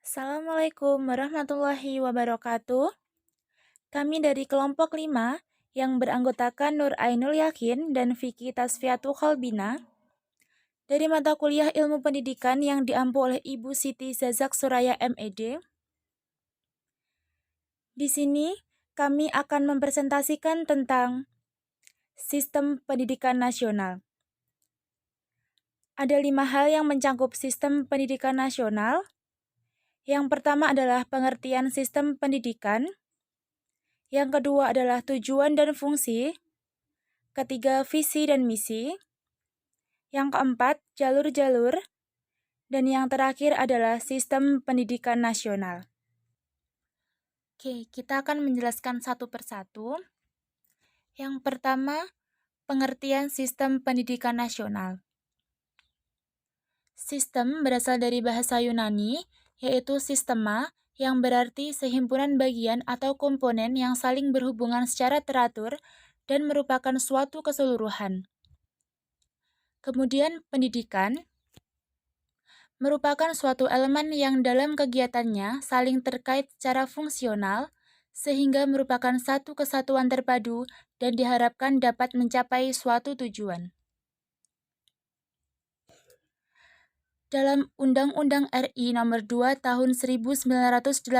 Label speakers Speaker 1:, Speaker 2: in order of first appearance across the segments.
Speaker 1: Assalamualaikum warahmatullahi wabarakatuh. Kami dari kelompok 5 yang beranggotakan Nur Ainul Yakin dan Vicky Tasfiatu Khalbina dari mata kuliah Ilmu Pendidikan yang diampu oleh Ibu Siti Zazak Suraya MED. Di sini kami akan mempresentasikan tentang Sistem Pendidikan Nasional. Ada 5 hal yang mencakup Sistem Pendidikan Nasional. Yang pertama adalah pengertian sistem pendidikan. Yang kedua adalah tujuan dan fungsi. Ketiga, visi dan misi. Yang keempat, jalur-jalur. Dan yang terakhir adalah sistem pendidikan nasional. Oke, kita akan menjelaskan satu persatu. Yang pertama, pengertian sistem pendidikan nasional. Sistem berasal dari bahasa Yunani, yaitu sistema, yang berarti sehimpunan bagian atau komponen yang saling berhubungan secara teratur dan merupakan suatu keseluruhan. Kemudian pendidikan merupakan suatu elemen yang dalam kegiatannya saling terkait secara fungsional, sehingga merupakan satu kesatuan terpadu dan diharapkan dapat mencapai suatu tujuan. Dalam Undang-Undang RI Nomor 2 Tahun 1989,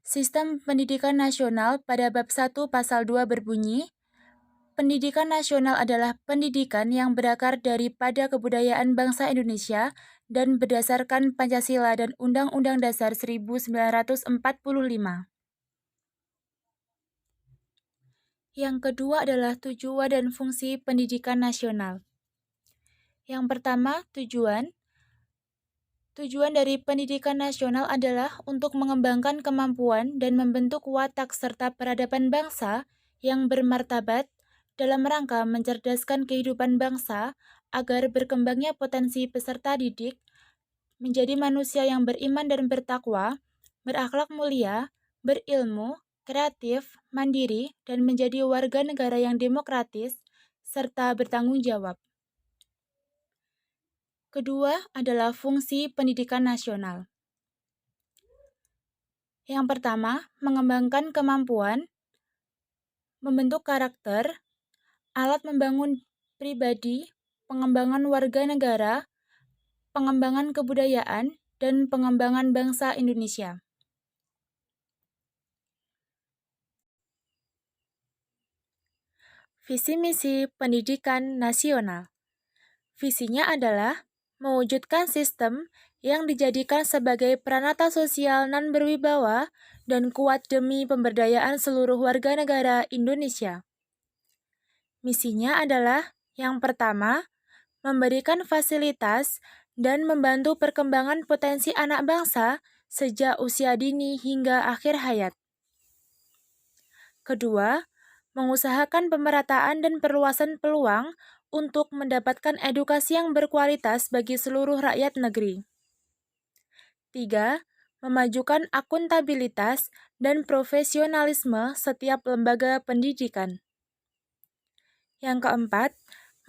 Speaker 1: Sistem Pendidikan Nasional pada Bab 1 Pasal 2 berbunyi, pendidikan nasional adalah pendidikan yang berakar daripada kebudayaan bangsa Indonesia dan berdasarkan Pancasila dan Undang-Undang Dasar 1945. Yang kedua adalah tujuan dan fungsi pendidikan nasional. Yang pertama, tujuan. Tujuan dari pendidikan nasional adalah untuk mengembangkan kemampuan dan membentuk watak serta peradaban bangsa yang bermartabat dalam rangka mencerdaskan kehidupan bangsa agar berkembangnya potensi peserta didik menjadi manusia yang beriman dan bertakwa, berakhlak mulia, berilmu, kreatif, mandiri, dan menjadi warga negara yang demokratis, serta bertanggung jawab. Kedua adalah fungsi pendidikan nasional. Yang pertama, mengembangkan kemampuan, membentuk karakter, alat membangun pribadi, pengembangan warga negara, pengembangan kebudayaan, dan pengembangan bangsa Indonesia. Visi misi pendidikan nasional. Visinya adalah mewujudkan sistem yang dijadikan sebagai pranata sosial non berwibawa dan kuat demi pemberdayaan seluruh warga negara Indonesia. Misinya adalah yang pertama, memberikan fasilitas dan membantu perkembangan potensi anak bangsa sejak usia dini hingga akhir hayat. Kedua, mengusahakan pemerataan dan perluasan peluang untuk mendapatkan edukasi yang berkualitas bagi seluruh rakyat negeri. 3. Memajukan akuntabilitas dan profesionalisme setiap lembaga pendidikan. Yang keempat,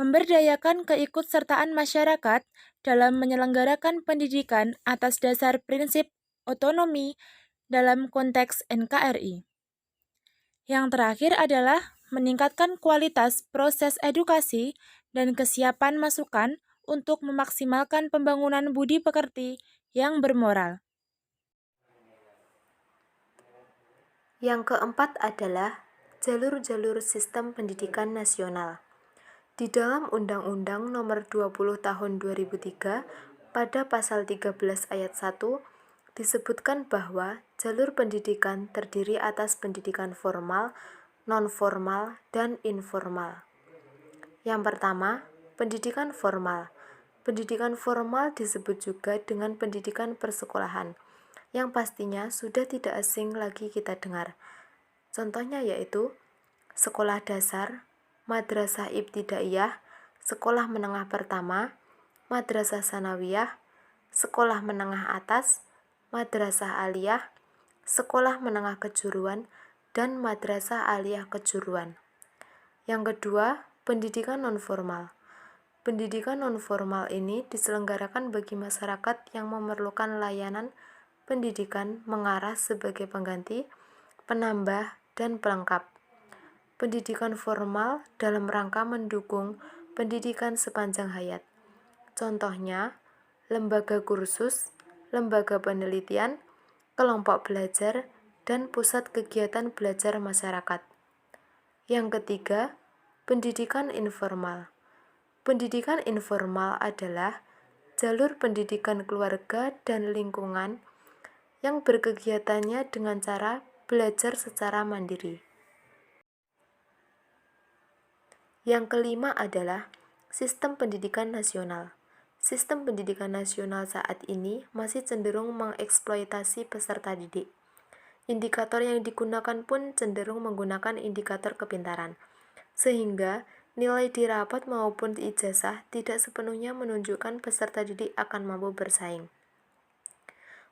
Speaker 1: memberdayakan keikutsertaan masyarakat dalam menyelenggarakan pendidikan atas dasar prinsip otonomi dalam konteks NKRI. Yang terakhir adalah meningkatkan kualitas proses edukasi dan kesiapan masukan untuk memaksimalkan pembangunan budi pekerti yang bermoral.
Speaker 2: Yang keempat adalah jalur-jalur sistem pendidikan nasional. Di dalam Undang-Undang Nomor 20 Tahun 2003 pada pasal 13 ayat 1 disebutkan bahwa jalur pendidikan terdiri atas pendidikan formal, non-formal, dan informal. Yang pertama, pendidikan formal. Pendidikan formal disebut juga dengan pendidikan persekolahan, yang pastinya sudah tidak asing lagi kita dengar. Contohnya yaitu sekolah dasar, madrasah ibtidaiyah, sekolah menengah pertama, madrasah sanawiyah, sekolah menengah atas, madrasah aliyah, sekolah menengah kejuruan, dan madrasah aliyah kejuruan. Yang kedua, pendidikan nonformal. Pendidikan nonformal ini diselenggarakan bagi masyarakat yang memerlukan layanan pendidikan mengarah sebagai pengganti, penambah, dan pelengkap. Pendidikan formal dalam rangka mendukung pendidikan sepanjang hayat. Contohnya, lembaga kursus, lembaga penelitian, kelompok belajar, dan pusat kegiatan belajar masyarakat. Yang ketiga, pendidikan informal. Pendidikan informal adalah jalur pendidikan keluarga dan lingkungan yang berkegiatannya dengan cara belajar secara mandiri. Yang kelima adalah sistem pendidikan nasional. Sistem pendidikan nasional saat ini masih cenderung mengeksploitasi peserta didik. Indikator yang digunakan pun cenderung menggunakan indikator kepintaran, sehingga nilai di rapat maupun ijazah tidak sepenuhnya menunjukkan peserta didik akan mampu bersaing.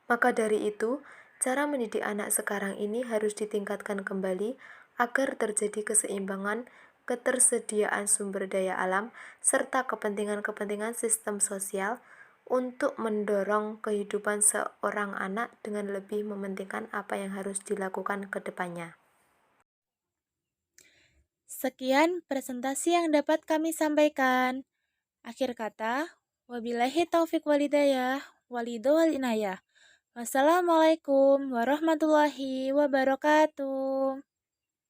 Speaker 2: Maka dari itu, cara mendidik anak sekarang ini harus ditingkatkan kembali agar terjadi keseimbangan ketersediaan sumber daya alam serta kepentingan-kepentingan sistem sosial untuk mendorong kehidupan seorang anak dengan lebih mementingkan apa yang harus dilakukan ke depannya.
Speaker 1: Sekian presentasi yang dapat kami sampaikan. Akhir kata, wabillahi taufik walhidayah, walido wal inayah. Wassalamualaikum warahmatullahi wabarakatuh.